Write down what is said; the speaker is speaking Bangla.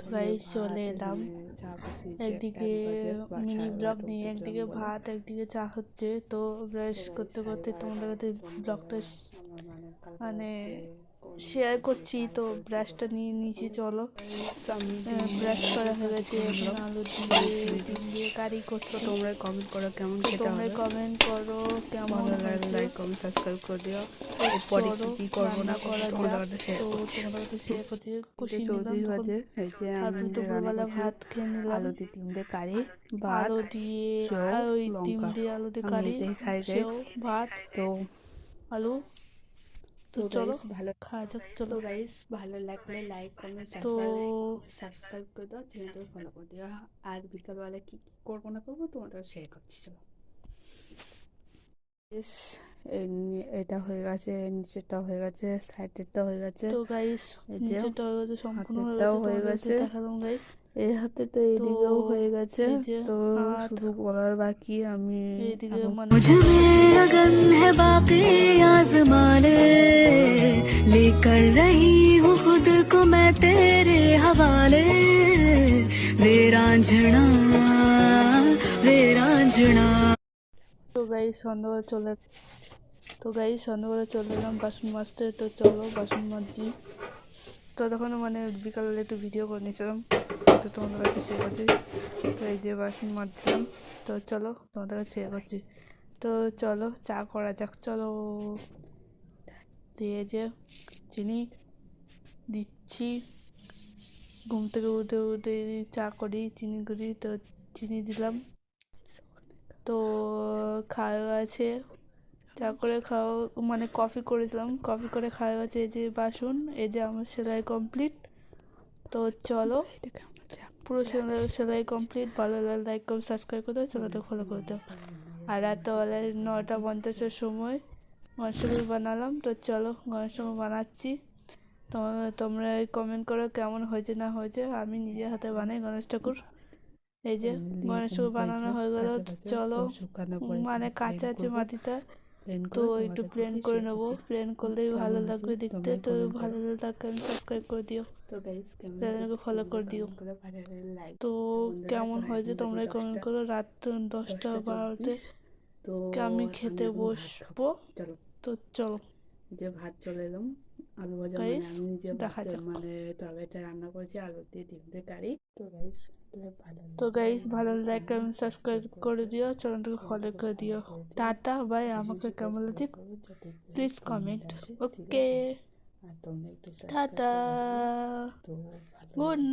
তো যে গাইস ভাত চলে এলাম এখানে চা বসিয়েছে, একদিকে 1 বাজে বা মিনি ব্লগ 12:30 নিয়ে, অব্দি একদিকে চলবে বলে। ভাত একদিকে চা হচ্ছে। তো তো ব্রাশ গাইস করতে করতে 12:30 তোমাদের কাছে ফোন ব্লগটা করলো আমার, মানে কালকে মানে রাত্রে কোন শেয়ার যে করছি। কাজ তো করেছিল। ব্রাশটা নিয়ে নিচে চলো। গাইস আমি 3 ব্রাশ করা হয়ে কাজে গেছে, চলে এখন এলাম আলু দিয়ে নেক্সট ভিডিও। ডিম দিয়ে কারি তো করছি। তোমরা কমেন্ট করো কেমন তো খেতে তোমরা হবে, কমেন্ট করো কেমন ভালো লাগলে হয়েছে। লাইক কমেন্ট সাবস্ক্রাইব করে দিও। তো এরপরে কি চলো কি করবো না রান্না করবো করা তোমাদের যাক। কাছে শেয়ার তো করছি। তোমাদের কাছে শেয়ার করছি, তিনটে কষিয়ে নিলাম 34 তখন। বাজে, এই যে আমি তারপরে রান্না দুপুরবেলা করছি ভাত খেয়ে নিলাম আলু দিয়ে ডিম দিয়ে কারি, ভাত, আলু দিয়ে, সেও, আর ওই ডিম লঙ্কা। দিয়ে আলু দিয়ে আমি কারি, এটাই খাই সেও, গাইস। ভাত, তো আলু। তো তো চলো গাইস ভালো খাওয়া যাক, তো চলো। গাইস ভালো লাগলে লাইক কমেন্ট তো সাবস্ক্রাইব করে দাও, চ্যানেলটাকে ফলো করে দিও। আর বিকালবেলা কি কি করবো না করবো তোমাদের শেয়ার করছি, চলো। বেশ, এটা হয়ে গেছে, নিচেরটা হয়ে গেছে, সাইডেরটা হয়ে গেছে, তো গাইস এই যে নিচেরটা হয়ে গেছে, সম্পূর্ণ হয়ে হাতেরটাও গেছে, হয়ে তোমাদের কাছে গেছে, দেখালাম গাইস। এই হাতে তো তো এইদিকেও হয়ে গেছে। এই যে তো হাত, শুধু গলার বাকি, আমি এইদিকে এখন মানে কপাল দিয়ে अगन है बाकी आजमा ले लेकर रही हूँ खुद को मैं तेरे हवाले वे रांझना वे रांझना। তো গাইস সন্ধ্যাবেলা চলে এলাম বাসন মাজতে। তো চলো বাসন মাজছি। তো তখন মানে বিকালে একটু ভিডিও করে নিয়েছিলাম, তো তোমাদের কাছে শেয়ার করছি। তো এই যে বাসন মাজছিলাম। তো চলো তোমাদের কাছে শেয়ার করছি। তো চলো চা করা যাক, চলো। দিয়ে যে চিনি দিচ্ছি, ঘুম থেকে উঠে উঠে চা করি, চিনি করি। তো চিনি দিলাম। তো খাওয়া গেছে, চা করে খাওয়া মানে কফি করেছিলাম, কফি করে খাওয়া গেছে। এই যে বাসন, এই যে আমার সেলাই কমপ্লিট। তো চলো পুরো সেলাই কমপ্লিট। ভালো লাগলে লাইক করে সাবস্ক্রাইব করে দাও, চ্যানেলটা ফলো করে দাও। আর রাত্রেবেলায় 9:50-এর সময় গণেশ ঠাকুর বানালাম। তো চলো গণেশ ঠাকুর বানাচ্ছি। তোমরা কমেন্ট করো কেমন হয়েছে না হয়েছে। আমি নিজের হাতে বানাই গণেশ ঠাকুর। এই যে গণেশ ঠাকুর বানানো হয়ে গেল। চলো শুকানোর পরে মানে প্লেন কাঁচা আছে করবো, মাটিটা, প্লেন তো করে একটু তোমাদের প্লেন কাছে করে শেয়ার নেবো। করছি। প্লেন করলেই ভালো কেমন হয়েছে লাগবে দেখতে। তোমরা তো কমেন্ট করো। ভালো লাগলে সাবস্ক্রাইব করে দিও, তো গাইস কেমন হয়েছে চ্যানেলকে ফলো তোমরা করে দিও। কমেন্ট করে, ভালো লাগলে লাইক। তো তো বন্ধুরা কেমন তো হয়েছে এখন বাজে তোমরা কমেন্ট করো। রাত 10টা-12তে 10:24। তো আমি এখন খেতে আমি ভাত খাবো, বসবো। চলো। তো চলো যে ভাত চলে এলাম, আলু ভাজা, মানে গাইস আমি নিজে ভাত দেখা যাক। মানে তরকারিটা রান্না করেছি আলু দিয়ে ডিম দিয়ে কারি। তো গাইস ভালো তো লাগলে গাইস ভালো like like comment comment subscribe subscribe করে করে দিও, দিও, চ্যানেলটাকে ফলো চ্যানেলটাকে করে ফলো দিও। করে দিও। Tata bye. বেশি আমাকে বেশি করে কেমন ফলো লাগছে করো যাতে প্লিজ কমেন্ট কমেন্ট। আসে, ঠিক ওকে আছে। আর তোমরা একটু সাবস্ক্রাইব টাটা, করে দিও। তো ভালো গুড লাগবে।